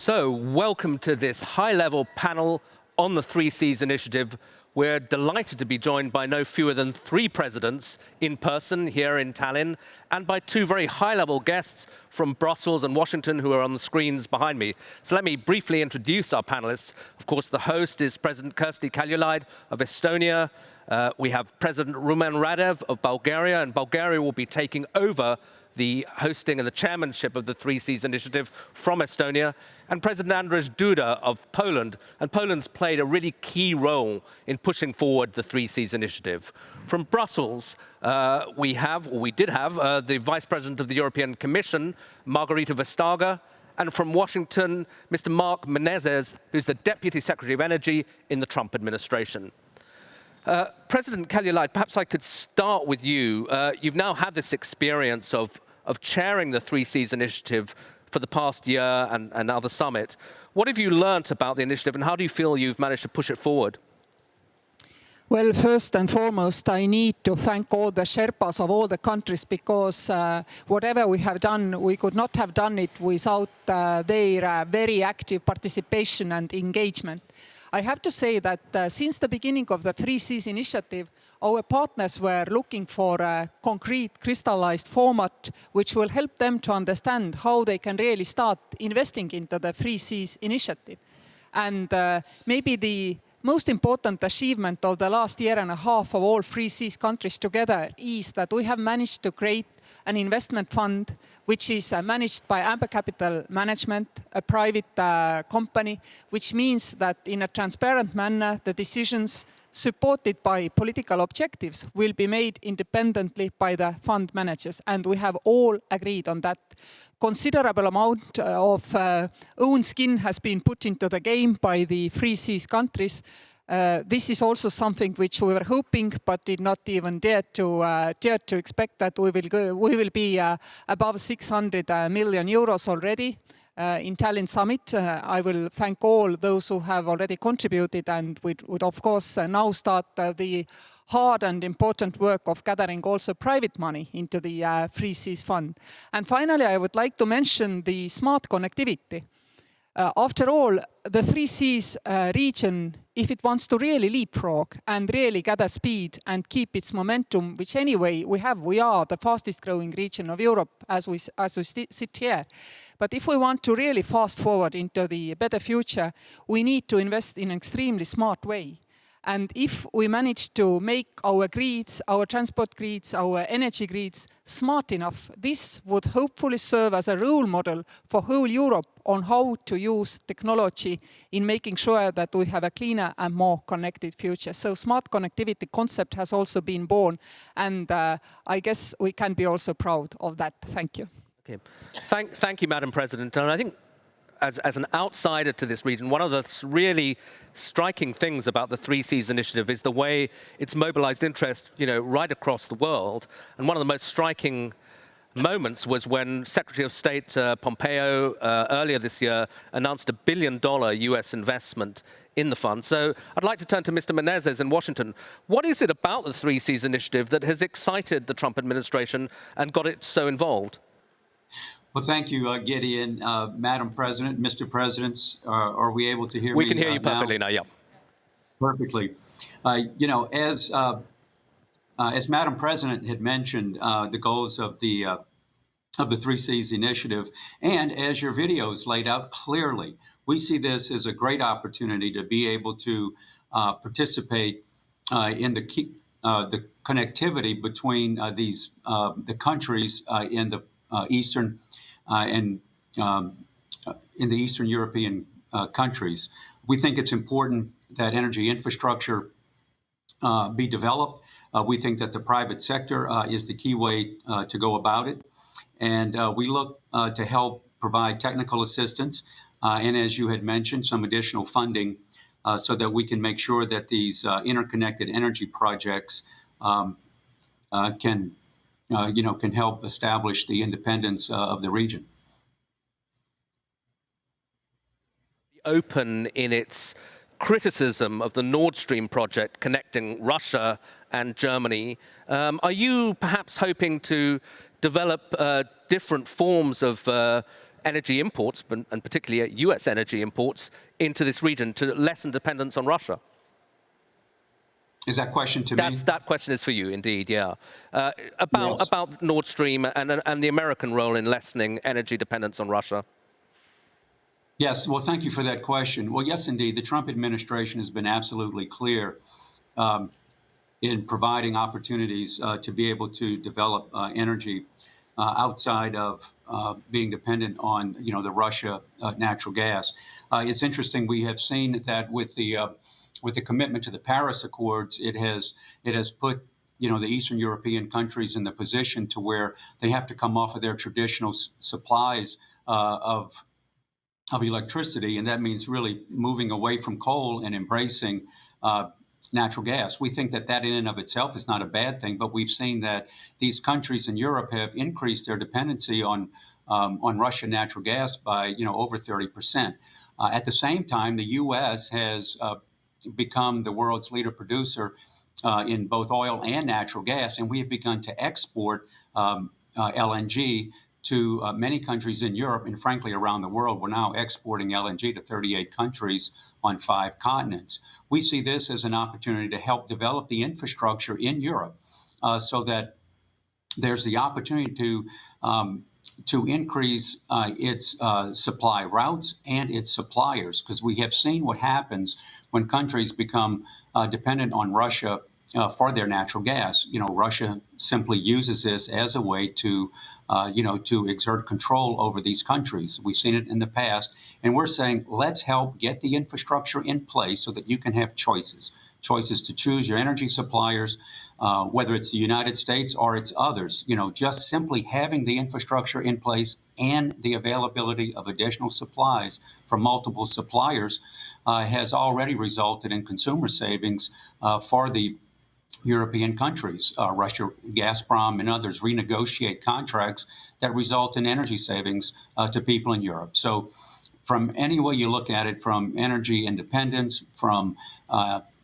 So, welcome to this high-level panel on the Three Seas Initiative. We're delighted to be joined by no fewer than 3 presidents in person here in Tallinn, and by 2 very high-level guests from Brussels and Washington who are on the screens behind me. So let me briefly introduce our panelists. Of course, the host is President Kersti Kaljulaid of Estonia. We have President Rumen Radev of Bulgaria, and Bulgaria will be taking over the hosting and the chairmanship of the Three Seas Initiative from Estonia, and President Andrzej Duda of Poland. And Poland's played a really key role in pushing forward the Three Seas Initiative. From Brussels, we did have the Vice President of the European Commission, Margarita Vestager, and from Washington, Mr. Mark Menezes, who's the Deputy Secretary of Energy in the Trump administration. President Kaljulaid, perhaps I could start with you. You've now had this experience of chairing the Three Seas Initiative for the past year and other summit. What have you learnt about the initiative, and how do you feel you've managed to push it forward? Well, first and foremost, I need to thank all the Sherpas of all the countries, because whatever we have done, we could not have done it without their very active participation and engagement. I have to say that since the beginning of the Three Seas Initiative, our partners were looking for a concrete, crystallized format which will help them to understand how they can really start investing into the Three Seas Initiative. And maybe the most important achievement of the last year and a half of all Three Seas countries together is that we have managed to create an investment fund which is managed by Amber Capital Management, a private company, which means that in a transparent manner, the decisions supported by political objectives will be made independently by the fund managers. And we have all agreed on that. Considerable amount of own skin has been put into the game by the Three Seas countries. This is also something which we were hoping, but did not even dare to expect that we will be above 600 million euros already in Tallinn summit. I will thank all those who have already contributed, and we would of course now start the hard and important work of gathering also private money into the Three Seas Fund. And finally, I would like to mention the smart connectivity. After all, the Three Seas region, if it wants to really leapfrog and really gather speed and keep its momentum, which anyway we are the fastest growing region of Europe as we sit here. But if we want to really fast forward into the better future, we need to invest in an extremely smart way. And if we manage to make our grids, our transport grids, our energy grids smart enough, this would hopefully serve as a role model for whole Europe on how to use technology in making sure that we have a cleaner and more connected future. So smart connectivity concept has also been born, and I guess we can be also proud of that. Thank you. Okay. Thank you, Madam President. And I think as an outsider to this region, one of the really striking things about the Three Seas Initiative is the way it's mobilized interest, right across the world. And one of the most striking moments was when Secretary of State Pompeo earlier this year announced $1 billion US investment in the fund. So I'd like to turn to Mr. Menezes in Washington. What is it about the Three Seas Initiative that has excited the Trump administration and got it so involved? Well, thank you, Gideon. Madam President, Mr. Presidents, are we able to hear me? We can hear you perfectly now, yeah. Perfectly. As Madam President had mentioned, the goals of the Three Seas Initiative, and as your videos laid out clearly, we see this as a great opportunity to be able to participate in the connectivity between the countries in the Eastern and in the Eastern European countries. We think it's important that energy infrastructure be developed. We think that the private sector is the key way to go about it. And we look to help provide technical assistance and, as you had mentioned, some additional funding so that we can make sure that these interconnected energy projects can help establish the independence of the region. Open in its criticism of the Nord Stream project connecting Russia and Germany. Are you perhaps hoping to develop different forms of energy imports, and particularly US energy imports, into this region to lessen dependence on Russia? Is that question to me? That question is for you, indeed, yeah. Yes. About Nord Stream and the American role in lessening energy dependence on Russia. Yes. Well, thank you for that question. Well, yes, indeed. The Trump administration has been absolutely clear in providing opportunities to be able to develop energy outside of being dependent on, the Russia natural gas. It's interesting. We have seen that with the commitment to the Paris Accords, it has put the Eastern European countries in the position to where they have to come off of their traditional supplies of electricity, and that means really moving away from coal and embracing natural gas. We think that in and of itself is not a bad thing, but we've seen that these countries in Europe have increased their dependency on Russian natural gas by over 30%. At the same time, the U.S. has become the world's leader producer in both oil and natural gas, and we have begun to export LNG to many countries in Europe and frankly around the world. We're now exporting LNG to 38 countries on 5 continents. We see this as an opportunity to help develop the infrastructure in Europe so that there's the opportunity to increase its supply routes and its suppliers, because we have seen what happens when countries become dependent on Russia for their natural gas. Russia simply uses this as a way to exert control over these countries. We've seen it in the past, and we're saying let's help get the infrastructure in place so that you can have choices to choose your energy suppliers, whether it's the United States or it's others. Just simply having the infrastructure in place and the availability of additional supplies from multiple suppliers has already resulted in consumer savings for the European countries. Russia, Gazprom, and others renegotiate contracts that result in energy savings to people in Europe. So from any way you look at it, from energy independence, from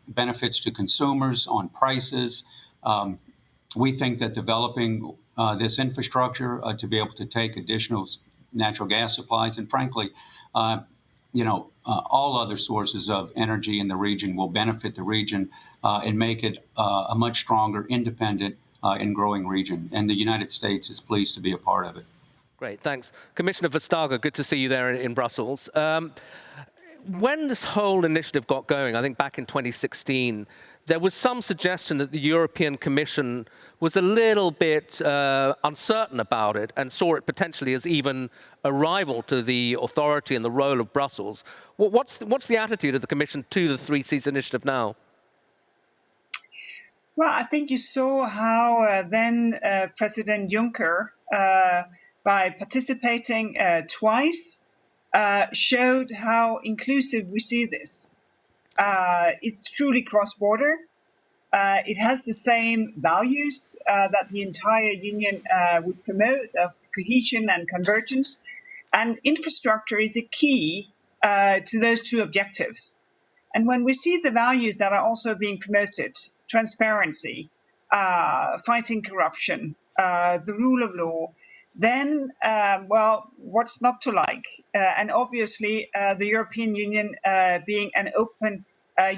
benefits to consumers on prices, we think that developing this infrastructure to be able to take additional natural gas supplies and frankly, all other sources of energy in the region will benefit the region and make it a much stronger, independent, and growing region. And the United States is pleased to be a part of it. Great, thanks. Commissioner Vestager, good to see you there in Brussels. When this whole initiative got going, I think back in 2016, there was some suggestion that the European Commission was a little bit uncertain about it and saw it potentially as even a rival to the authority and the role of Brussels. What's the attitude of the Commission to the Three Seas initiative now? Well, I think you saw how then President Juncker, by participating twice, showed how inclusive we see this. It's truly cross-border. It has the same values that the entire union would promote of cohesion and convergence. And infrastructure is a key to those two objectives. And when we see the values that are also being promoted, transparency, fighting corruption, the rule of law, then, what's not to like? And obviously, the European Union being an open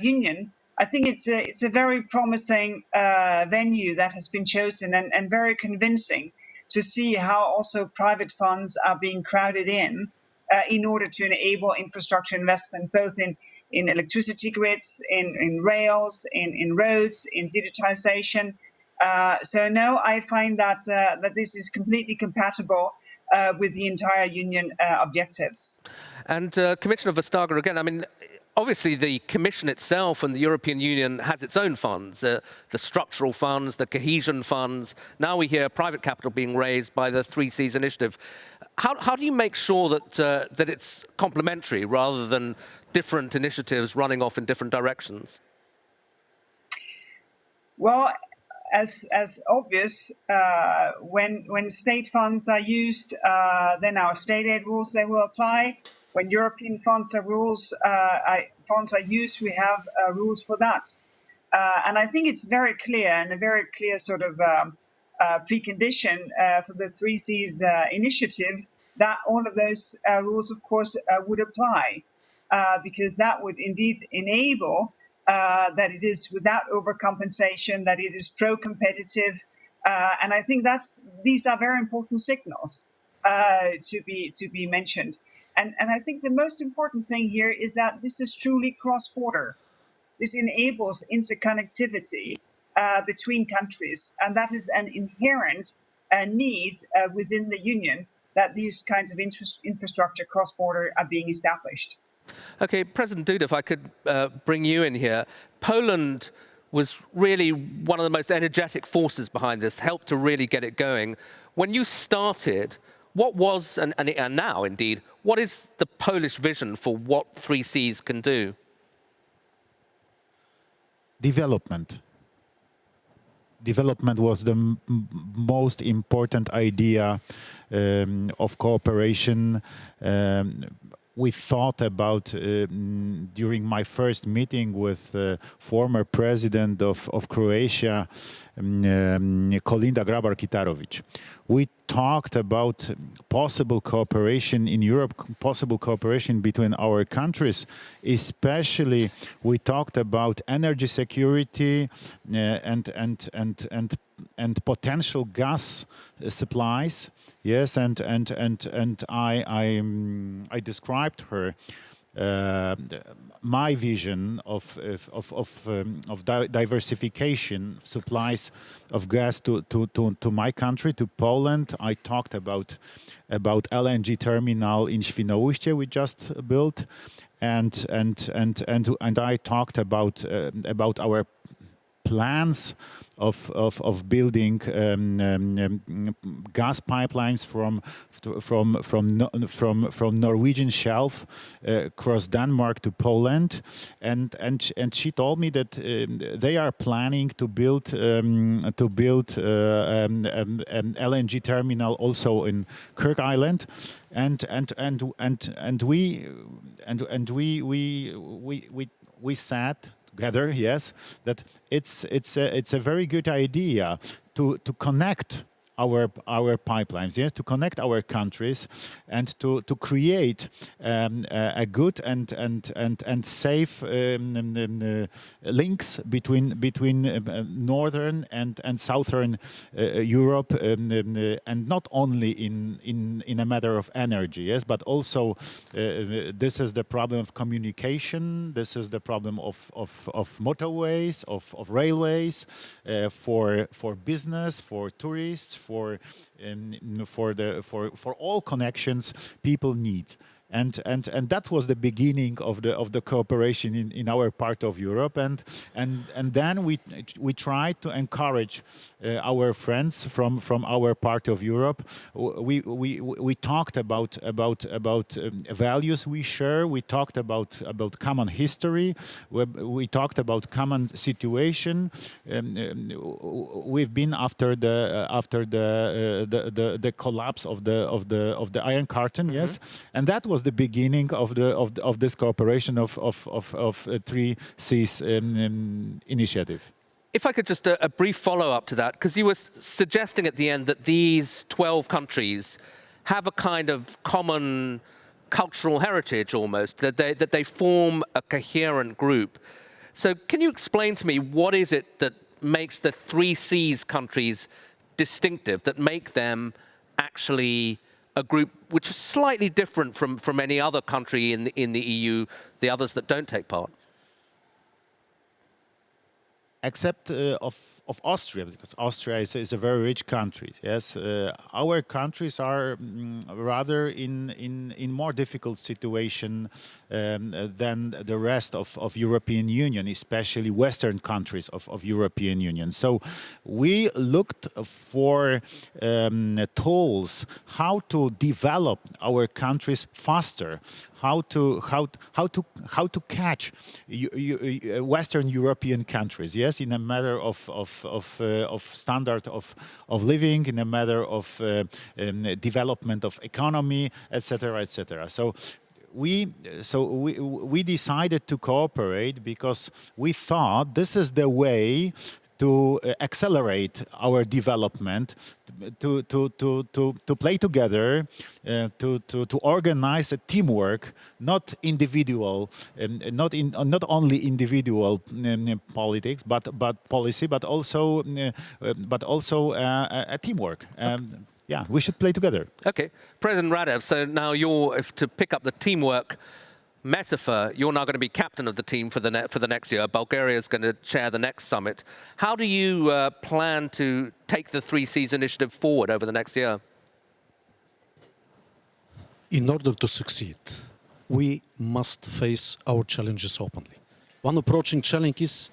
union, I think it's a very promising venue that has been chosen and very convincing to see how also private funds are being crowded in order to enable infrastructure investment, both in electricity grids, in rails, in roads, in digitization. So no, I find that this is completely compatible with the entire union objectives. And Commissioner Vestager, again, I mean, obviously the Commission itself and the European Union has its own funds, the structural funds, the cohesion funds. Now we hear private capital being raised by the Three Seas initiative. How do you make sure that it's complementary rather than different initiatives running off in different directions? Well, as obvious, when state funds are used, then our state aid rules, they will apply. When European funds are used, we have rules for that. And I think it's very clear, and a very clear sort of precondition for the Three Seas initiative that all of those rules, of course, would apply, because that would indeed enable that it is without overcompensation, that it is pro-competitive, and I think these are very important signals to be mentioned. And I think the most important thing here is that this is truly cross-border. This enables interconnectivity between countries, and that is an inherent need within the Union that these kinds of infrastructure cross-border are being established. Okay, President Duda, if I could bring you in here. Poland was really one of the most energetic forces behind this, helped to really get it going. When you started, what was, and now indeed, what is the Polish vision for what 3Cs can do? Development. Development was the most important idea of cooperation. We thought about, during my first meeting with former president of Croatia, Kolinda Grabar-Kitarović. We talked about possible cooperation in Europe, possible cooperation between our countries. Especially, we talked about energy security and potential gas supplies. Yes, and I described her my vision of diversification supplies of gas to my country, to Poland. I talked about LNG terminal in Świnoujście we just built, and I talked about our plans of building gas pipelines from Norwegian shelf across Denmark to Poland, and she told me that they are planning to build an LNG terminal also in Kirk Island, and we said together, yes, that it's a very good idea to connect our pipelines, yes, to connect our countries, and to create a good and safe links between northern and southern Europe, and not only in a matter of energy, yes, but also this is the problem of communication. This is the problem of motorways, of railways, for business, for tourists, for all connections people need. And that was the beginning of the cooperation in our part of Europe, and then we tried to encourage our friends from our part of Europe. We talked about values we share. We talked about common history. We talked about common situation. We've been after the collapse of the Iron Curtain, mm-hmm. Yes, and that was the beginning of this cooperation of 3Cs initiative. If I could just a brief follow-up to that, because you were suggesting at the end that these 12 countries have a kind of common cultural heritage almost, that they form a coherent group. So can you explain to me what is it that makes the 3Cs countries distinctive, that make them actually a group which is slightly different from any other country in the EU, the others that don't take part? Except of Austria, because Austria is a very rich country. Yes, our countries are rather in more difficult situation than the rest of European Union, especially Western countries of European Union. So we looked for tools how to develop our countries faster, how to catch Western European countries. Yes, in a matter of standard of living, in a matter of development of economy, etc., etc. So we decided to cooperate because we thought this is the way to accelerate our development, to play together, to organize a teamwork, not individual, not only individual politics, but policy, but also a teamwork. Yeah, we should play together. Okay, President Radev. So now if to pick up the teamwork metaphor, you're now going to be captain of the team for the next year. Bulgaria is going to chair the next summit. How do you plan to take the 3 Cs initiative forward over the next year? In order to succeed, we must face our challenges openly. One approaching challenge is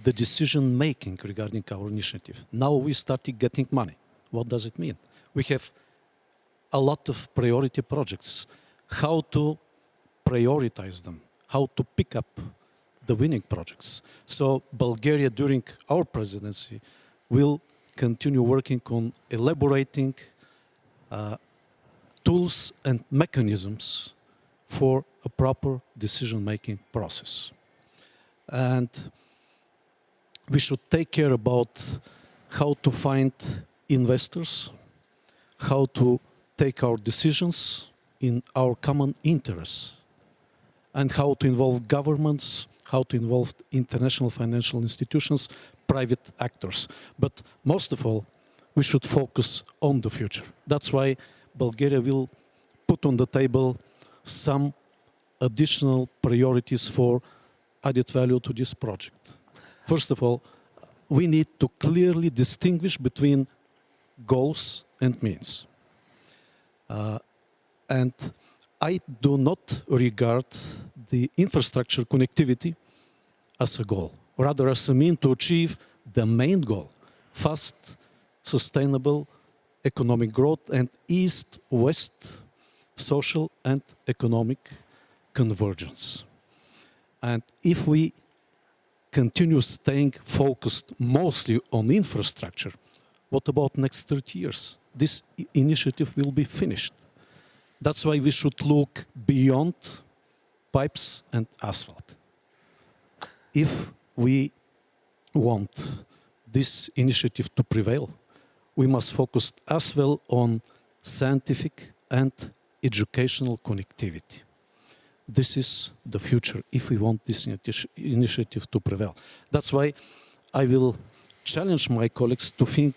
the decision-making regarding our initiative. Now we started getting money. What does it mean? We have a lot of priority projects. How to prioritize them, how to pick up the winning projects. So Bulgaria, during our presidency, will continue working on elaborating tools and mechanisms for a proper decision-making process. And we should take care about how to find investors, how to take our decisions in our common interests, and how to involve governments, how to involve international financial institutions, private actors. But most of all, we should focus on the future. That's why Bulgaria will put on the table some additional priorities for added value to this project. First of all, we need to clearly distinguish between goals and means. And I do not regard the infrastructure connectivity as a goal, rather as a means to achieve the main goal: fast, sustainable economic growth and east-west social and economic convergence. And if we continue staying focused mostly on infrastructure, what about next 30 years? This initiative will be finished. That's why we should look beyond pipes and asphalt. If we want this initiative to prevail, we must focus as well on scientific and educational connectivity. This is the future if we want this initiative to prevail. That's why I will challenge my colleagues to think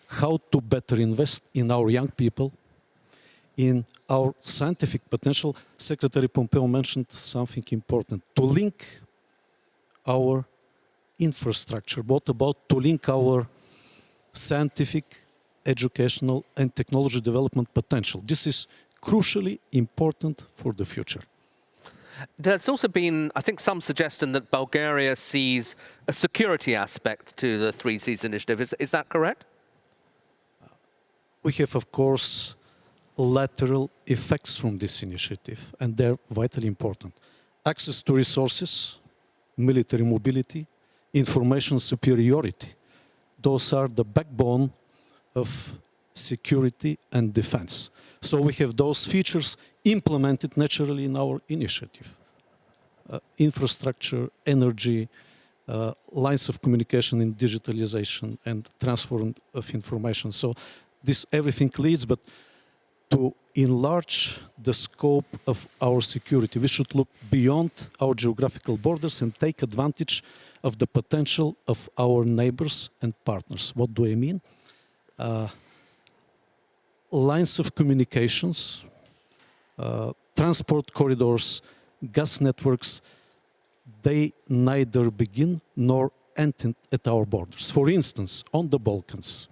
how to better invest in our young people, in our scientific potential. Secretary Pompeo mentioned something important: to link our infrastructure. What about to link our scientific, educational, and technology development potential? This is crucially important for the future. There's also been, I think, some suggestion that Bulgaria sees a security aspect to the 3 Cs initiative. Is that correct? We have, of course, lateral effects from this initiative, and they're vitally important. Access to resources, military mobility, information superiority. Those are the backbone of security and defense. So we have those features implemented naturally in our initiative. Infrastructure, energy, lines of communication in digitalization and transfer of information. So this everything leads, but to enlarge the scope of our security, we should look beyond our geographical borders and take advantage of the potential of our neighbors and partners. What do I mean? Lines of communications, transport corridors, gas networks, they neither begin nor end at our borders. For instance, on the Balkans,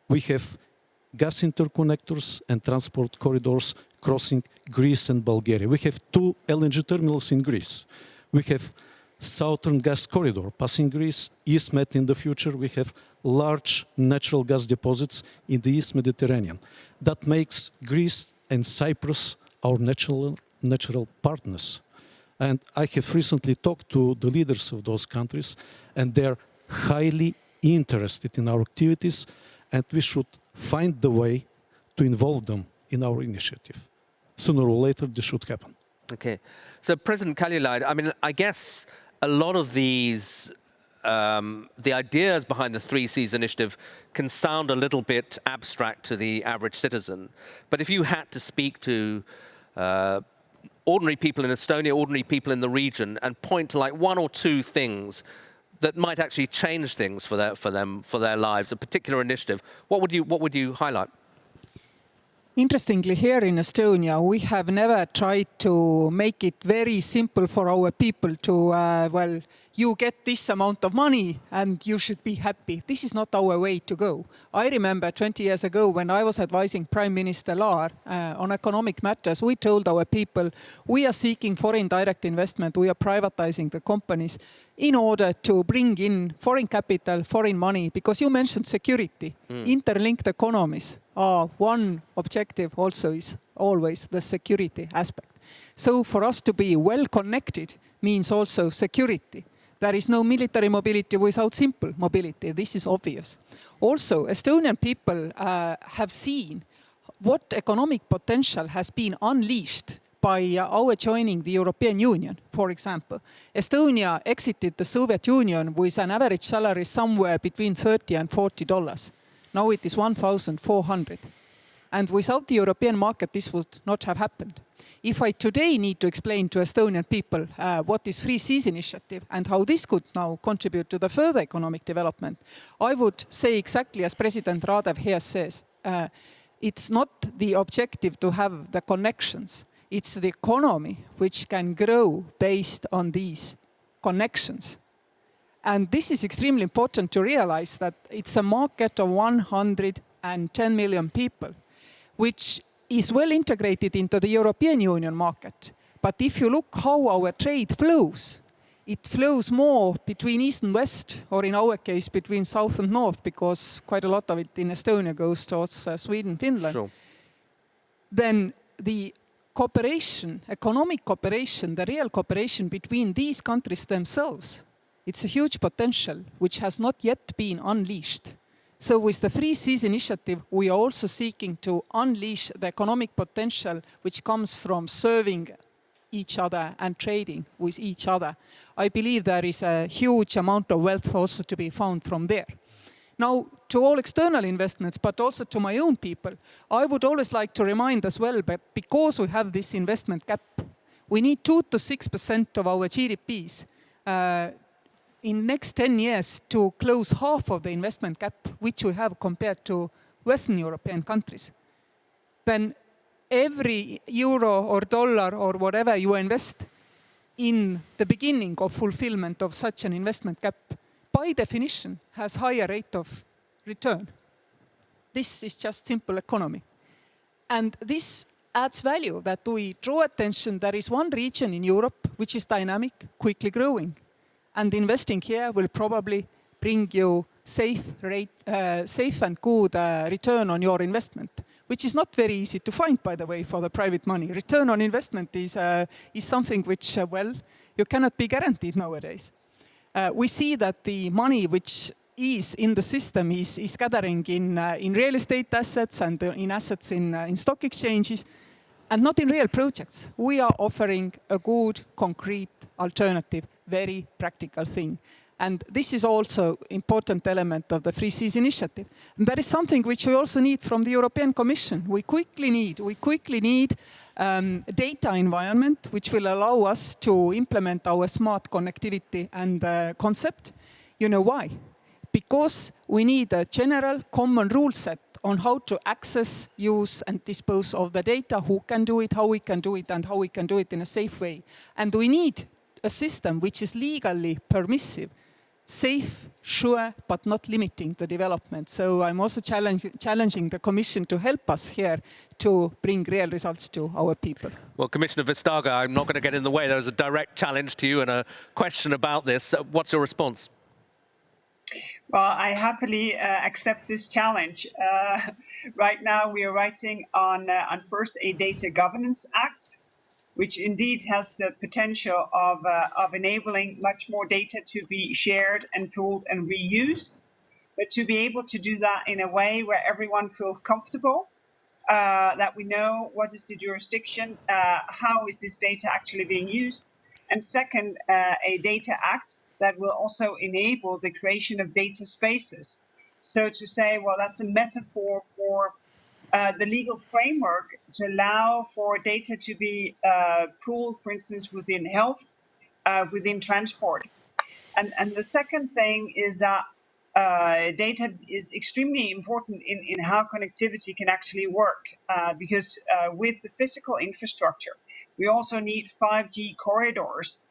we have gas interconnectors and transport corridors crossing Greece and Bulgaria. We have 2 LNG terminals in Greece. We have Southern Gas Corridor passing Greece, EastMed in the future. We have large natural gas deposits in the East Mediterranean. That makes Greece and Cyprus our natural partners. And I have recently talked to the leaders of those countries, and they're highly interested in our activities, and we should find the way to involve them in our initiative. Sooner or later, this should happen. Okay. So, President Kaljulaid, I mean, I guess a lot of these the ideas behind the 3Cs initiative can sound a little bit abstract to the average citizen. But if you had to speak to ordinary people in Estonia, ordinary people in the region, and point to like one or two things that might actually change things for their lives, a particular initiative, what would you highlight? Interestingly, here in Estonia, we have never tried to make it very simple for our people to, well, you get this amount of money and you should be happy. This is not our way to go. I remember 20 years ago when I was advising Prime Minister Laar on economic matters, we told our people, we are seeking foreign direct investment, we are privatizing the companies in order to bring in foreign capital, foreign money, because you mentioned security, interlinked economies. One objective also is always the security aspect. So for us to be well connected means also security. There is no military mobility without simple mobility. This is obvious. Also, Estonian people have seen what economic potential has been unleashed by our joining the European Union, for example. Estonia exited the Soviet Union with an average salary somewhere between $30 and $40. Now it is 1,400. And without the European market, this would not have happened. If I today need to explain to Estonian people what is 3Cs initiative and how this could now contribute to the further economic development, I would say exactly as President Radev here says, it's not the objective to have the connections. It's the economy which can grow based on these connections. And this is extremely important to realize that it's a market of 110 million people, which is well integrated into the European Union market. But if you look how our trade flows, it flows more between East and West, or in our case, between South and North, because quite a lot of it in Estonia goes towards Sweden, Finland. Sure. Then the cooperation, economic cooperation, the real cooperation between these countries themselves, it's a huge potential which has not yet been unleashed. So with the 3Cs initiative, we are also seeking to unleash the economic potential which comes from serving each other and trading with each other. I believe there is a huge amount of wealth also to be found from there. Now, to all external investments, but also to my own people, I would always like to remind as well, but because we have this investment gap, we need 2 to 6% of our GDPs in next 10 years to close half of the investment gap, which we have compared to Western European countries. Then every euro or dollar or whatever you invest in the beginning of fulfillment of such an investment gap, by definition, has higher rate of return. This is just simple economy. And this adds value that we draw attention. There is one region in Europe which is dynamic, quickly growing. And investing here will probably bring you safe and good return on your investment, which is not very easy to find, by the way, for the private money. Return on investment is something which, well, you cannot be guaranteed nowadays. We see that the money which is in the system is gathering in real estate assets and in assets in stock exchanges, and not in real projects. We are offering a good, concrete alternative, very practical thing. And this is also important element of the 3Cs initiative. And that is something which we also need from the European Commission. We quickly need data environment, which will allow us to implement our smart connectivity and concept. You know why? Because we need a general common rule set on how to access, use, and dispose of the data, who can do it, how we can do it, and how we can do it in a safe way. And we need a system which is legally permissive, safe, sure, but not limiting the development. So I'm also challenging the Commission to help us here to bring real results to our people. Well, Commissioner Vestager, I'm not going to get in the way. There's a direct challenge to you and a question about this. What's your response? Well, I happily accept this challenge. Right now, we are writing on first a data governance act, which indeed has the potential of enabling much more data to be shared and pooled and reused, but to be able to do that in a way where everyone feels comfortable, that we know what is the jurisdiction, how is this data actually being used, And second, a data act that will also enable the creation of data spaces. So to say, well, that's a metaphor for the legal framework to allow for data to be pooled, for instance, within health, within transport. And the second thing is that data is extremely important in how connectivity can actually work, because with the physical infrastructure, we also need 5G corridors,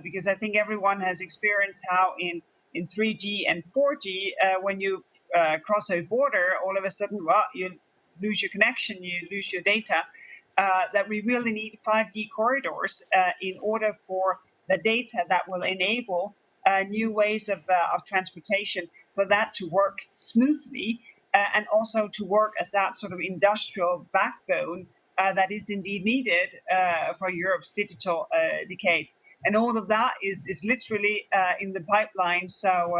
because I think everyone has experienced how in 3G and 4G, when you cross a border, all of a sudden, well, you lose your connection, you lose your data, that we really need 5G corridors in order for the data that will enable new ways of transportation, for that to work smoothly, and also to work as that sort of industrial backbone that is indeed needed for Europe's digital decade. And all of that is literally in the pipeline. So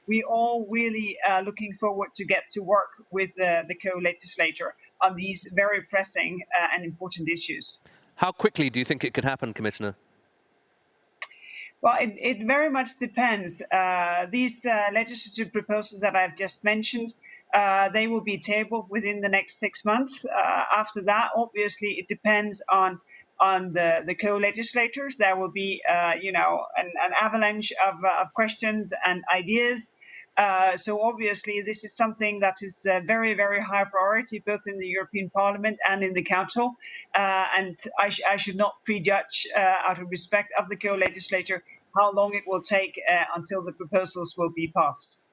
we all really looking forward to get to work with the co-legislator on these very pressing and important issues. How quickly do you think it could happen, Commissioner? Well, it very much depends. These legislative proposals that I've just mentioned, they will be tabled within the next 6 months. After that, obviously, it depends on the co-legislators. There will be, an avalanche of questions and ideas. So obviously, this is something that is very, very high priority, both in the European Parliament and in the Council. And I should not prejudge, out of respect of the co-legislator, how long it will take until the proposals will be passed.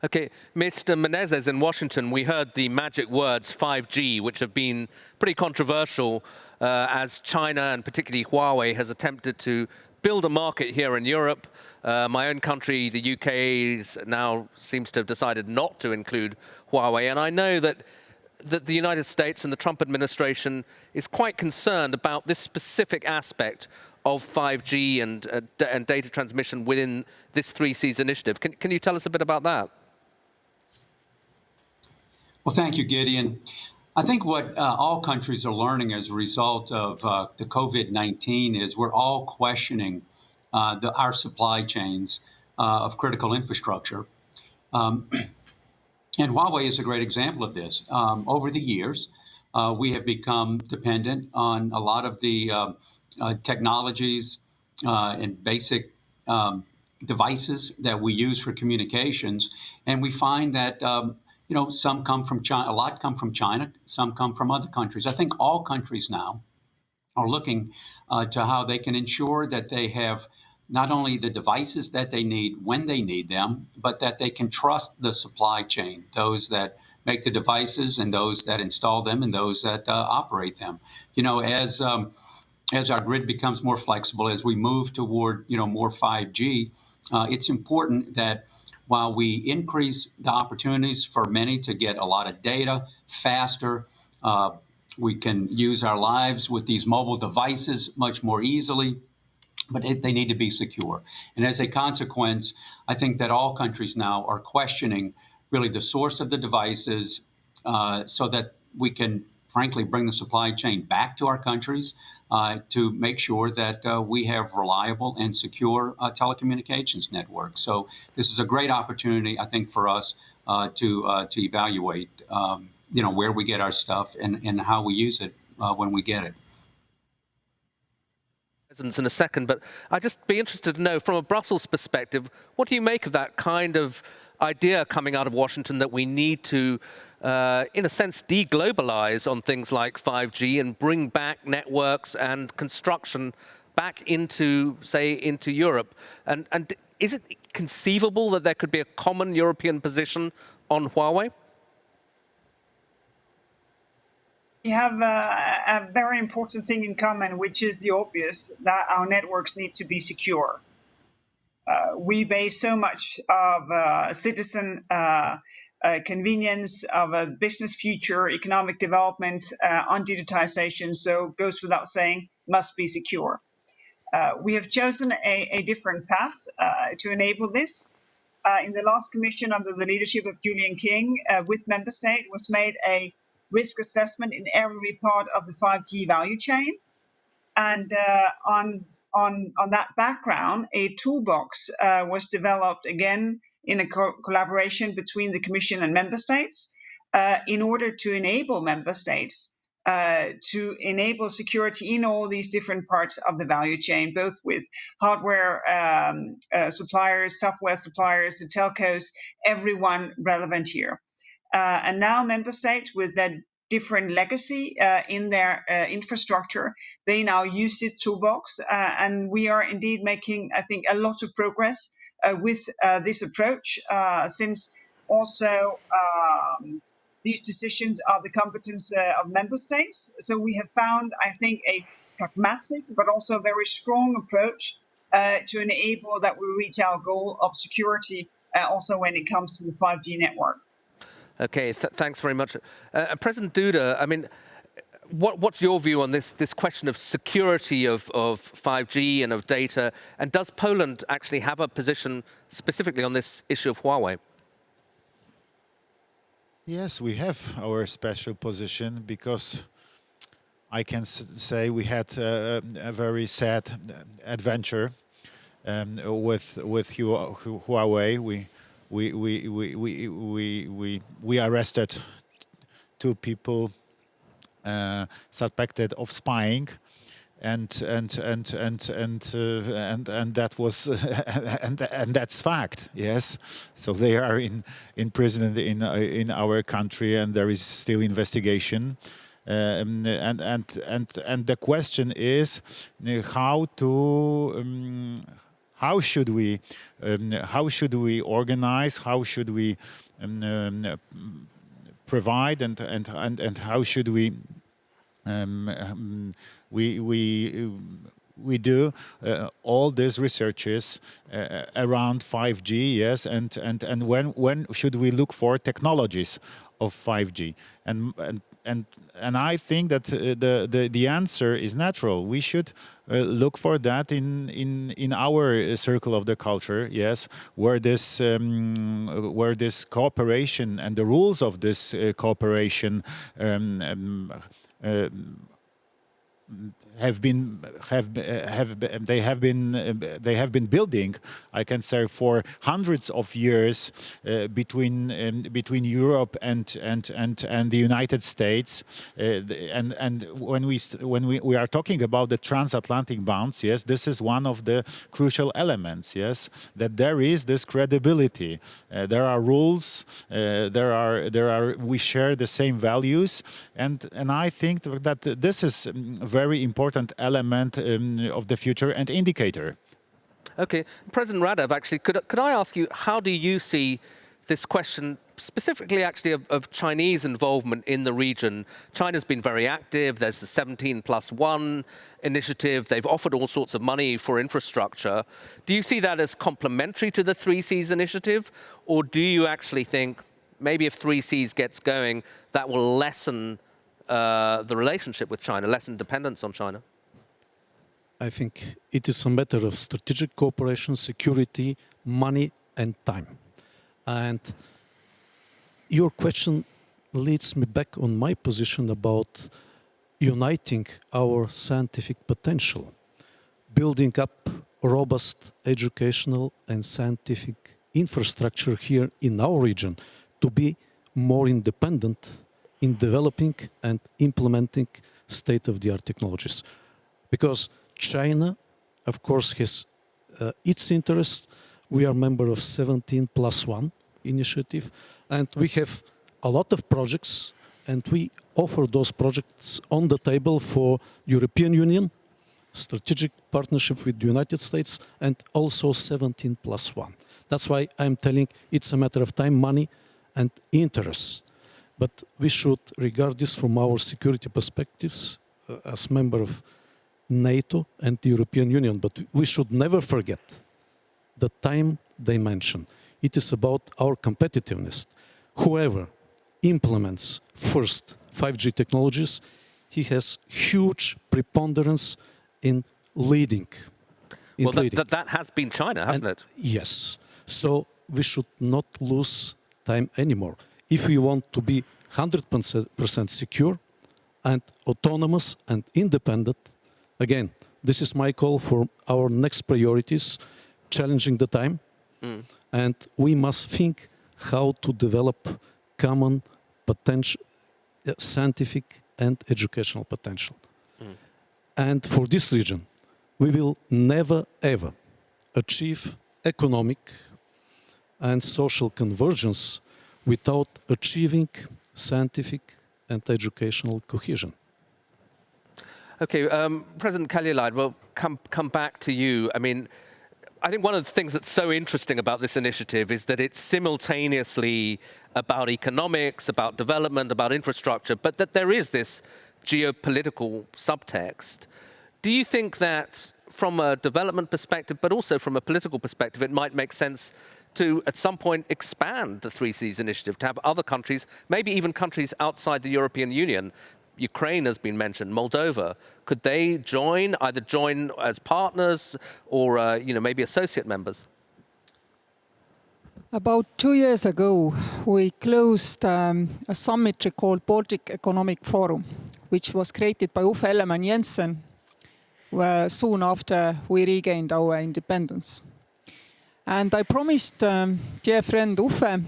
Okay, Mr. Menezes, in Washington, we heard the magic words 5G, which have been pretty controversial as China and particularly Huawei has attempted to build a market here in Europe. My own country, the UK, now seems to have decided not to include Huawei. And I know that the United States and the Trump administration is quite concerned about this specific aspect of 5G and data transmission within this 3Cs initiative. Can you tell us a bit about that? Well, thank you, Gideon. I think what all countries are learning as a result of the COVID-19 is we're all questioning our supply chains of critical infrastructure. And Huawei is a great example of this. Over the years, we have become dependent on a lot of the technologies and basic devices that we use for communications. And we find that some come from China, a lot come from China, some come from other countries. I think all countries now are looking to how they can ensure that they have not only the devices that they need when they need them, but that they can trust the supply chain, those that make the devices and those that install them and those that operate them. As our grid becomes more flexible, as we move toward more 5G, it's important that while we increase the opportunities for many to get a lot of data faster, we can use our lives with these mobile devices much more easily, but they need to be secure. And as a consequence, I think that all countries now are questioning really the source of the devices so that we can, frankly, bring the supply chain back to our countries to make sure that we have reliable and secure telecommunications networks. So this is a great opportunity, I think, for us to evaluate, where we get our stuff and how we use it when we get it. In a second, but I'd just be interested to know, from a Brussels perspective, what do you make of that kind of idea coming out of Washington that we need to, in a sense, deglobalize on things like 5G and bring back networks and construction back into Europe? And is it conceivable that there could be a common European position on Huawei? We have a very important thing in common, which is the obvious, that our networks need to be secure. We base so much of citizen convenience, of a business future, economic development on digitization, so goes without saying, must be secure. We have chosen a different path to enable this. In the last commission under the leadership of Julian King, with member state, was made a risk assessment in every part of the 5G value chain. And on on that background, a toolbox was developed again in a collaboration between the Commission and member states in order to enable member states to enable security in all these different parts of the value chain, both with hardware suppliers, software suppliers, the telcos, everyone relevant here. And now member states with their different legacy in their infrastructure, they now use this toolbox. And we are indeed making, I think, a lot of progress with this approach, since also these decisions are the competence of member states. So we have found, I think, a pragmatic but also very strong approach to enable that we reach our goal of security also when it comes to the 5G network. Okay, thanks very much. President Duda, I mean, what's your view on this question of security of 5G and of data? And does Poland actually have a position specifically on this issue of Huawei? Yes, we have our special position because I can say we had a very sad adventure with Huawei. We arrested 2 people suspected of spying, and that was and that's fact. Yes, so they are in prison in our country, and there is still investigation. And the question is how should we organize? How should we provide and how should we do all these researches around 5G? Yes, and when should we look for technologies of 5G? And I think that the answer is natural. We should look for that in our circle of the culture, yes, where this cooperation and the rules of this cooperation have been building, I can say, for hundreds of years between Europe and the United States, and when we are talking about the transatlantic bonds, yes, this is one of the crucial elements, yes, that there is this credibility, there are rules, we share the same values, and I think that this is a very important element of the future and indicator. Okay, President Radev, actually, could I ask you, how do you see this question, specifically actually of Chinese involvement in the region? China's been very active. There's the 17+1 initiative. They've offered all sorts of money for infrastructure. Do you see that as complementary to the 3Cs initiative? Or do you actually think maybe if 3Cs gets going, that will lessen the relationship with China, lessen dependence on China? I think it is a matter of strategic cooperation, security, money, and time. And your question leads me back on my position about uniting our scientific potential, building up robust educational and scientific infrastructure here in our region to be more independent in developing and implementing state-of-the-art technologies. Because China, of course, has its interests. We are a member of 17+1 initiative, and we have a lot of projects, and we offer those projects on the table for European Union, strategic partnership with the United States, and also 17+1. That's why I'm telling it's a matter of time, money, and interest. But we should regard this from our security perspectives as member of NATO and the European Union. But we should never forget the time dimension. It is about our competitiveness. Whoever implements first 5G technologies, he has huge preponderance in leading. That has been China, hasn't it? Yes. So we should not lose time anymore. If we want to be 100% secure and autonomous and independent, Again, this is my call for our next priorities, challenging the time, and we must think how to develop common potential, scientific and educational potential. And for this region, we will never ever achieve economic and social convergence without achieving scientific and educational cohesion. Okay, President Kaljulaid, we'll come back to you. I mean, I think one of the things that's so interesting about this initiative is that it's simultaneously about economics, about development, about infrastructure, but that there is this geopolitical subtext. Do you think that from a development perspective, but also from a political perspective, it might make sense to, at some point, expand the 3Cs initiative, to have other countries, maybe even countries outside the European Union? Ukraine has been mentioned, Moldova. Could they join, either join as partners or maybe associate members? About 2 years ago, we closed a summit called Baltic Economic Forum, which was created by Uffe Ellemann-Jensen soon after we regained our independence. And I promised dear friend Uffe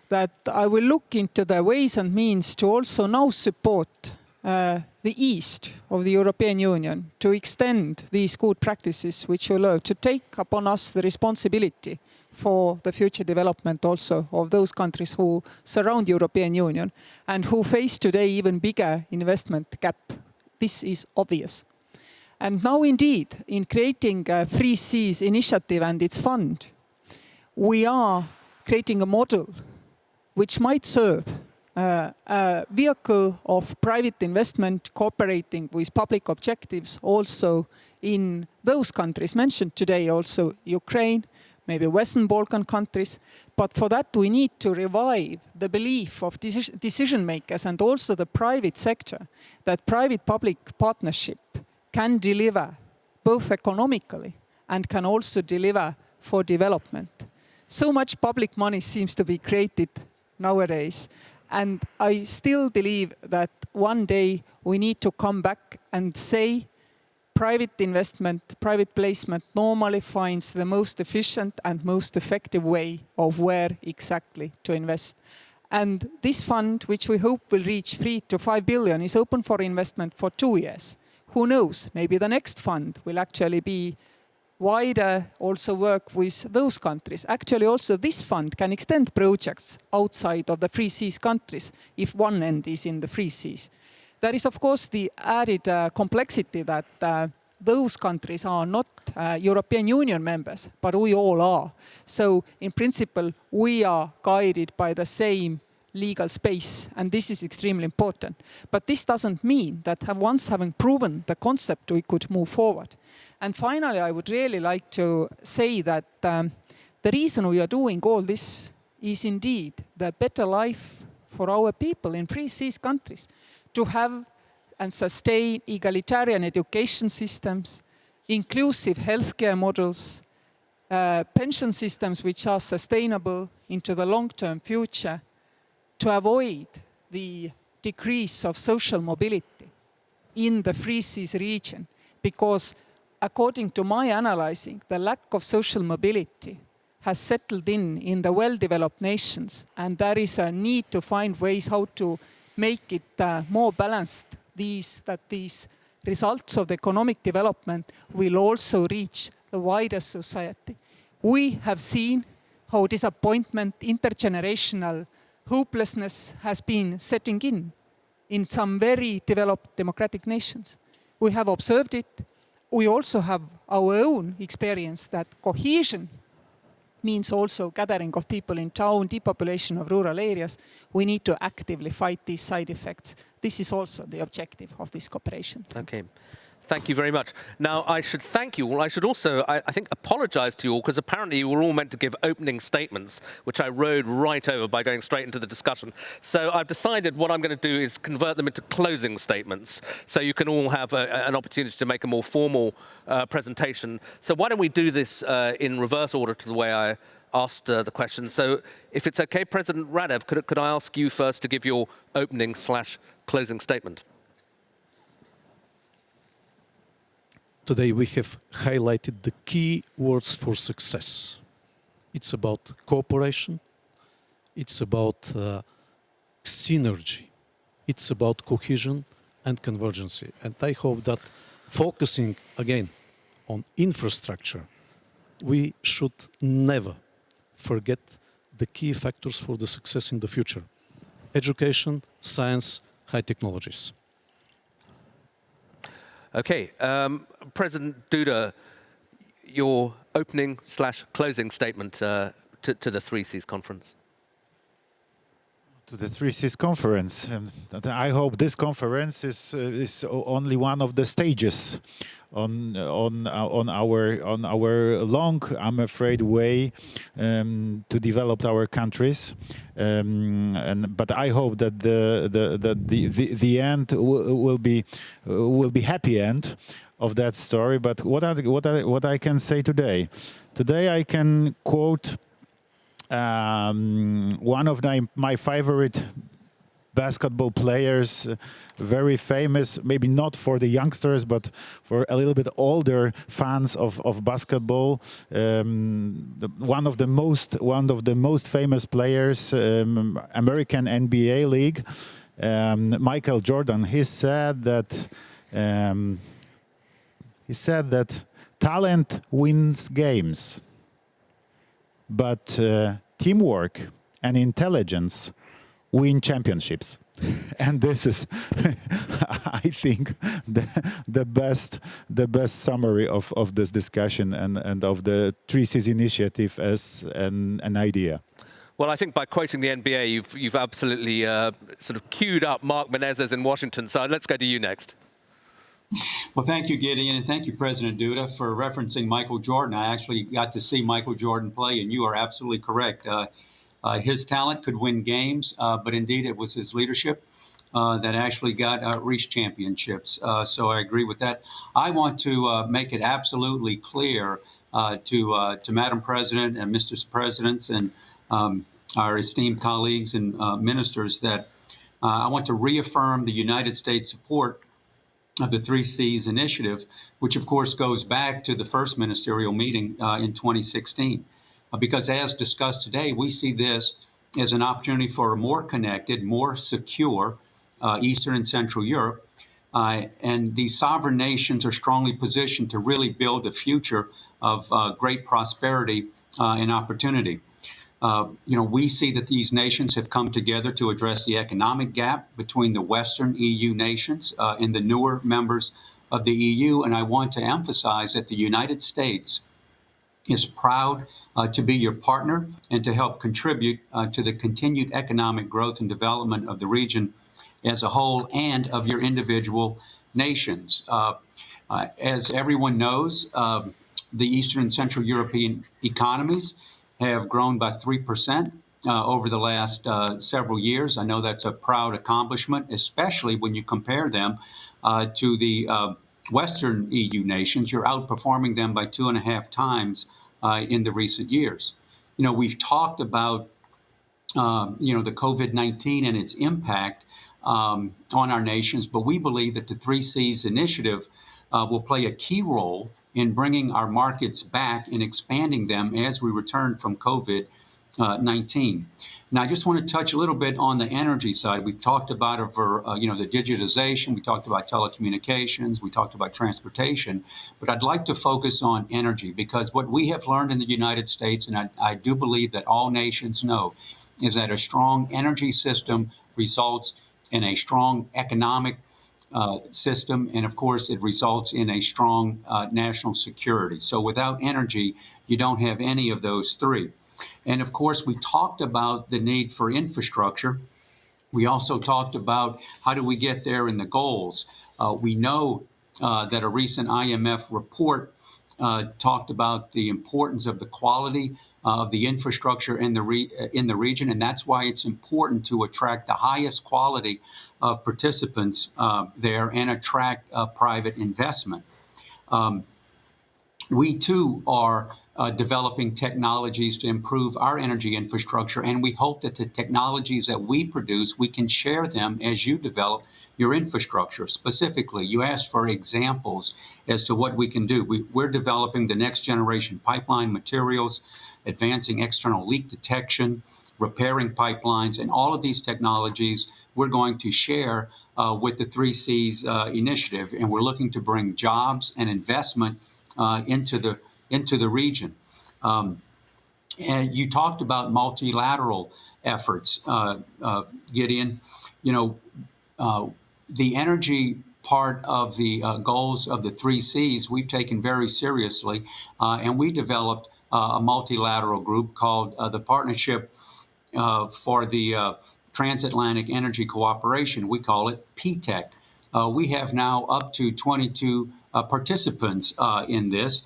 that I will look into the ways and means to also now support the east of the European Union to extend these good practices which you love, to take upon us the responsibility for the future development also of those countries who surround the European Union and who face today even bigger investment gap. This is obvious. And now indeed, in creating a 3Cs initiative and its fund, we are creating a model which might serve a vehicle of private investment cooperating with public objectives also in those countries mentioned today, also Ukraine, maybe Western Balkan countries. But for that, we need to revive the belief of decision makers and also the private sector that private-public partnership can deliver both economically and can also deliver for development. So much public money seems to be created nowadays. And I still believe that one day we need to come back and say private investment, private placement normally finds the most efficient and most effective way of where exactly to invest. And this fund, which we hope will reach 3 to 5 billion, is open for investment for 2 years. Who knows, maybe the next fund will actually be wider, also work with those countries. Actually, also this fund can extend projects outside of the 3Cs countries if one end is in the 3Cs. There is, of course, the added complexity that those countries are not European Union members, but we all are. So, in principle, we are guided by the same legal space, and this is extremely important. But this doesn't mean that once having proven the concept, we could move forward. And finally, I would really like to say that the reason we are doing all this is indeed the better life for our people in 3Cs countries, to have and sustain egalitarian education systems, inclusive healthcare models, pension systems which are sustainable into the long-term future, to avoid the decrease of social mobility in the 3Cs region. Because according to my analyzing, the lack of social mobility has settled in the well-developed nations, and there is a need to find ways how to make it more balanced, that these results of the economic development will also reach the wider society. We have seen how disappointment, intergenerational hopelessness has been setting in some very developed democratic nations. We have observed it. We also have our own experience that cohesion means also gathering of people in town, depopulation of rural areas. We need to actively fight these side effects. This is also the objective of this cooperation. Okay. Thank you very much. Now, I should thank you all. I should also, I think, apologize to you all, because apparently you were all meant to give opening statements, which I rode right over by going straight into the discussion. So I've decided what I'm going to do is convert them into closing statements, so you can all have an opportunity to make a more formal presentation. So why don't we do this in reverse order to the way I asked the question. So if it's okay, President Radev, could I ask you first to give your opening/closing statement? Today we have highlighted the key words for success. It's about cooperation, it's about synergy, it's about cohesion and convergence. And I hope that focusing again on infrastructure, we should never forget the key factors for the success in the future: education, science, high technologies. Okay, President Duda, your opening/closing statement to the Three Seas Conference. To the Three Seas Conference. I hope this conference is only one of the stages on our long, I'm afraid, way to develop our countries. But I hope that the end will be happy end of that story. But what I can say today I can quote one of my favorite basketball players, very famous, maybe not for the youngsters, but for a little bit older fans of basketball. One of the most famous players, American NBA League, Michael Jordan. He said that talent wins games, but teamwork and intelligence win championships. And this is, I think, the best summary of this discussion and of the Three Seas initiative as an idea. Well, I think by quoting the NBA, you've absolutely sort of queued up Mark Menezes in Washington. So let's go to you next. Well, thank you, Gideon, and thank you, President Duda, for referencing Michael Jordan. I actually got to see Michael Jordan play, and you are absolutely correct. His talent could win games, but indeed it was his leadership that actually reached championships. So I agree with that. I want to make it absolutely clear to Madam President and Mr. Presidents and our esteemed colleagues and ministers that I want to reaffirm the United States support of the Three Seas initiative, which of course goes back to the first ministerial meeting in 2016. Because as discussed today, we see this as an opportunity for a more connected, more secure Eastern and Central Europe. And these sovereign nations are strongly positioned to really build a future of great prosperity and opportunity. We see that these nations have come together to address the economic gap between the Western EU nations and the newer members of the EU. And I want to emphasize that the United States is proud to be your partner and to help contribute to the continued economic growth and development of the region as a whole and of your individual nations. As everyone knows, the Eastern and Central European economies have grown by 3% over the last several years. I know that's a proud accomplishment, especially when you compare them to the Western EU nations. You're outperforming them by 2.5 times in the recent years. We've talked about the COVID-19 and its impact on our nations, but we believe that the Three Seas initiative will play a key role in bringing our markets back and expanding them as we return from COVID-19. Now, I just want to touch a little bit on the energy side. We've talked about the digitization. We talked about telecommunications. We talked about transportation. But I'd like to focus on energy because what we have learned in the United States, and I do believe that all nations know, is that a strong energy system results in a strong economic system, and of course, it results in a strong national security. So without energy, you don't have any of those three. And of course, we talked about the need for infrastructure. We also talked about how do we get there in the goals. We know that a recent IMF report talked about the importance of the quality of the infrastructure in the region, and that's why it's important to attract the highest quality of participants there and attract private investment. We too are developing technologies to improve our energy infrastructure. And we hope that the technologies that we produce, we can share them as you develop your infrastructure. Specifically, you asked for examples as to what we can do. We're developing the next generation pipeline materials, advancing external leak detection, repairing pipelines, and all of these technologies we're going to share with the 3Cs initiative. And we're looking to bring jobs and investment into the region. And you talked about multilateral efforts, Gideon. You know, the energy part of the goals of the 3Cs we've taken very seriously, and we developed a multilateral group called the Partnership for the Transatlantic Energy Cooperation. We call it PTEC. We have now up to 22 participants in this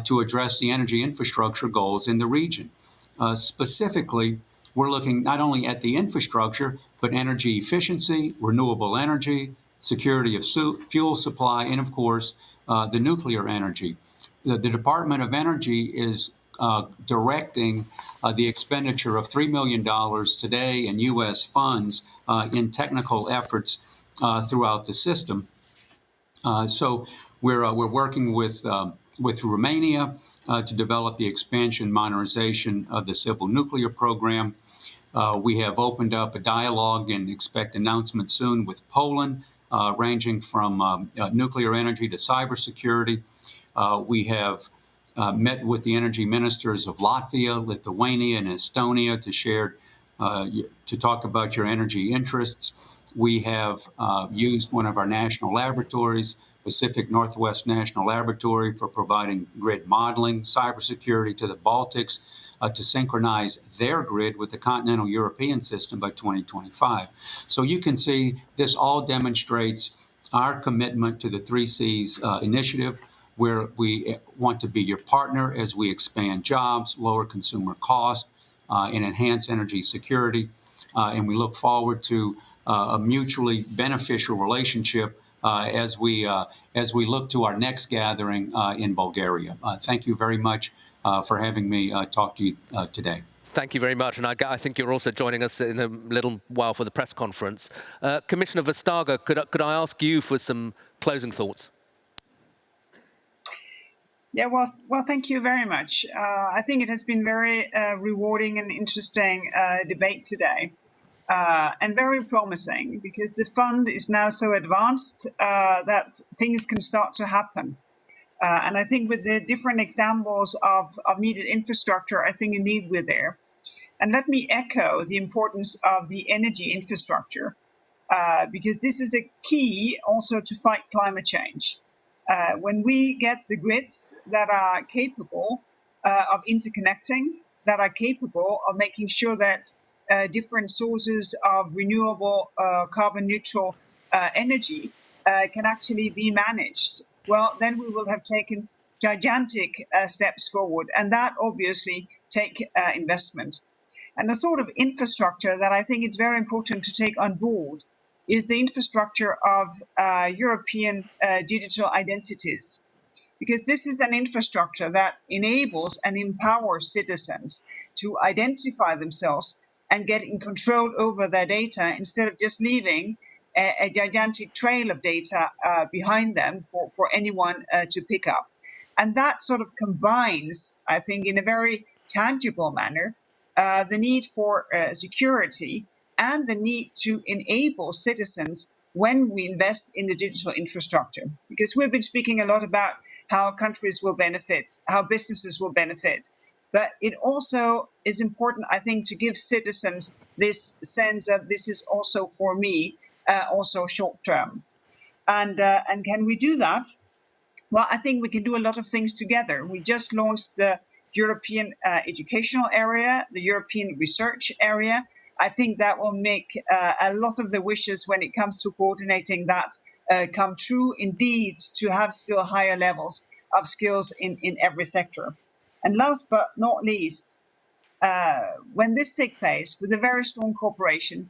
to address the energy infrastructure goals in the region. Specifically, we're looking not only at the infrastructure, but energy efficiency, renewable energy, security of fuel supply, and of course, the nuclear energy. The Department of Energy is directing the expenditure of $3 million today in U.S. funds in technical efforts throughout the system. So we're working with Romania to develop the expansion modernization of the civil nuclear program. We have opened up a dialogue and expect announcements soon with Poland, ranging from nuclear energy to cybersecurity. We have met with the energy ministers of Latvia, Lithuania, and Estonia to talk about your energy interests. We have used one of our national laboratories, Pacific Northwest National Laboratory, for providing grid modeling, cybersecurity to the Baltics to synchronize their grid with the continental European system by 2025. So you can see this all demonstrates our commitment to the 3Cs initiative, where we want to be your partner as we expand jobs, lower consumer costs, and enhance energy security. And we look forward to a mutually beneficial relationship as we look to our next gathering in Bulgaria. Thank you very much for having me talk to you today. Thank you very much. And I think you're also joining us in a little while for the press conference. Commissioner Vestager, could I ask you for some closing thoughts? Yeah, well, thank you very much. I think it has been very rewarding and interesting debate today, and very promising, because the fund is now so advanced that things can start to happen. And I think with the different examples of needed infrastructure, I think indeed we're there. And let me echo the importance of the energy infrastructure, because this is a key also to fight climate change. When we get the grids that are capable of interconnecting, that are capable of making sure that different sources of renewable carbon neutral energy can actually be managed, well, then we will have taken gigantic steps forward. And that obviously take investment. And the sort of infrastructure that I think it's very important to take on board is the infrastructure of European digital identities, because this is an infrastructure that enables and empowers citizens to identify themselves and get in control over their data, instead of just leaving a gigantic trail of data behind them for anyone to pick up. And that sort of combines, I think, in a very tangible manner, the need for security and the need to enable citizens when we invest in the digital infrastructure. Because we've been speaking a lot about how countries will benefit, how businesses will benefit. But it also is important, I think, to give citizens this sense of this is also for me, also short term. And can we do that? Well, I think we can do a lot of things together. We just launched the European educational area, the European research area. I think that will make a lot of the wishes when it comes to coordinating that come true, indeed, to have still higher levels of skills in every sector. And last but not least, when this takes place with a very strong cooperation,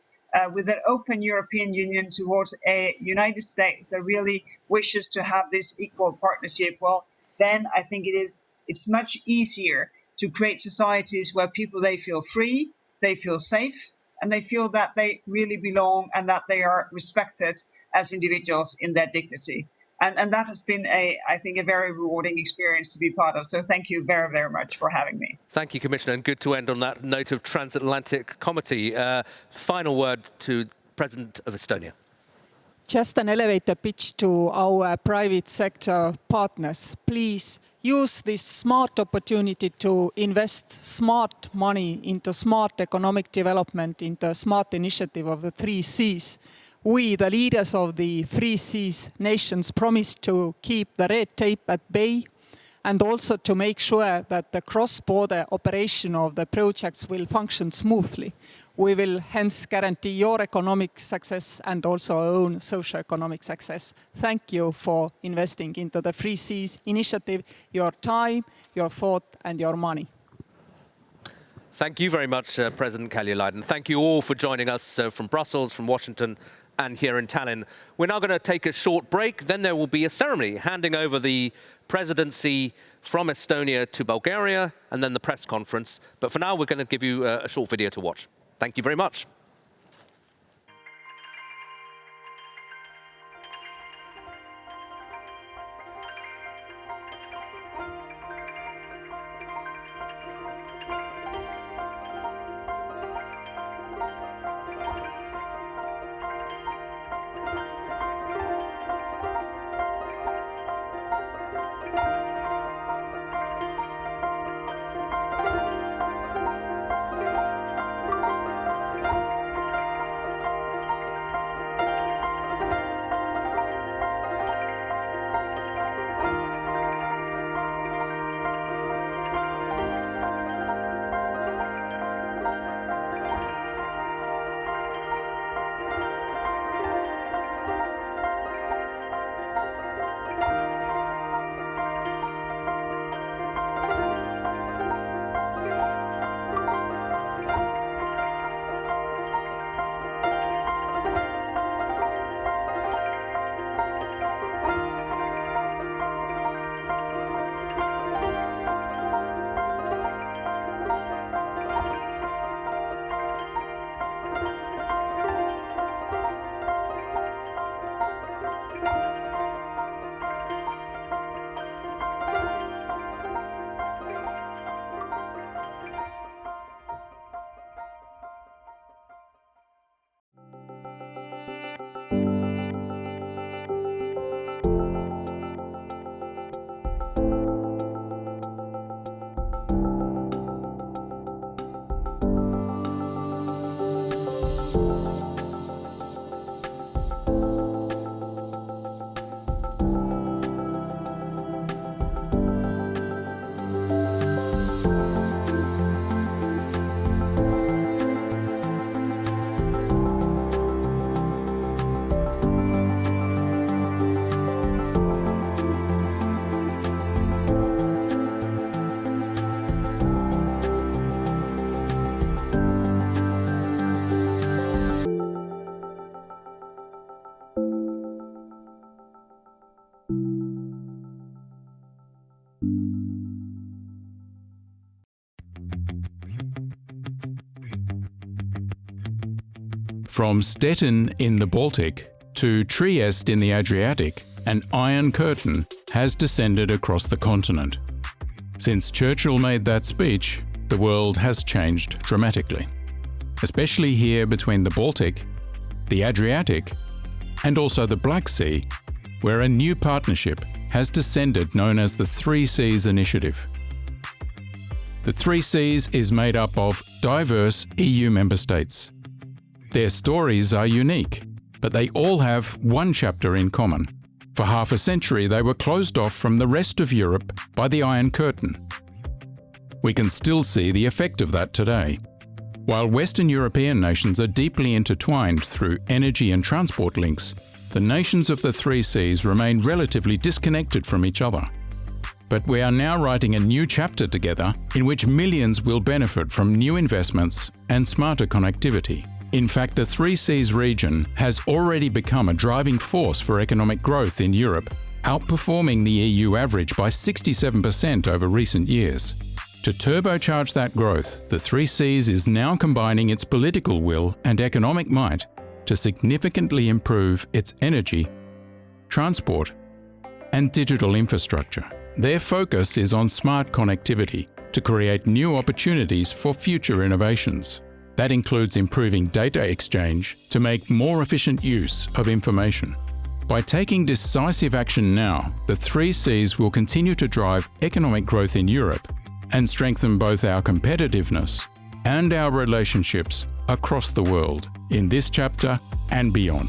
with an open European Union towards a United States that really wishes to have this equal partnership, well, then I think it is it's much easier to create societies where people, they feel free, they feel safe, and they feel that they really belong and that they are respected as individuals in their dignity. And that has been, I think, a very rewarding experience to be part of. So thank you very, very much for having me. Thank you, Commissioner, and good to end on that note of transatlantic comity. Final word to President of Estonia. Just an elevator pitch to our private sector partners. Please use this smart opportunity to invest smart money into smart economic development, into a smart initiative of the 3 Cs. We, the leaders of the 3 Cs nations, promise to keep the red tape at bay and also to make sure that the cross-border operation of the projects will function smoothly. We will hence guarantee your economic success and also our own socio-economic success. Thank you for investing into the 3 Cs initiative, your time, your thought and your money. Thank you very much, President Kaljulaid. Thank you all for joining us from Brussels, from Washington, and here in Tallinn. We're now going to take a short break. Then there will be a ceremony handing over the presidency from Estonia to Bulgaria, and then the press conference. But for now, we're going to give you a short video to watch. Thank you very much. From Stettin in the Baltic to Trieste in the Adriatic, an iron curtain has descended across the continent. Since Churchill made that speech, the world has changed dramatically, especially here between the Baltic, the Adriatic, and also the Black Sea, where a new partnership has descended known as the 3 Cs Initiative. The 3 Cs is made up of diverse EU member states. Their stories are unique, but they all have one chapter in common. For half a century, they were closed off from the rest of Europe by the Iron Curtain. We can still see the effect of that today. While Western European nations are deeply intertwined through energy and transport links, the nations of the 3 Cs remain relatively disconnected from each other. But we are now writing a new chapter together in which millions will benefit from new investments and smarter connectivity. In fact, the 3 Cs region has already become a driving force for economic growth in Europe outperforming the EU average by 67% over recent years. To turbocharge that growth, the Three Cs is now combining its political will and economic might to significantly improve its energy, transport, and digital infrastructure. Their focus is on smart connectivity to create new opportunities for future innovations. That includes improving data exchange to make more efficient use of information. By taking decisive action now, the Three Cs will continue to drive economic growth in Europe and strengthen both our competitiveness and our relationships across the world in this chapter and beyond.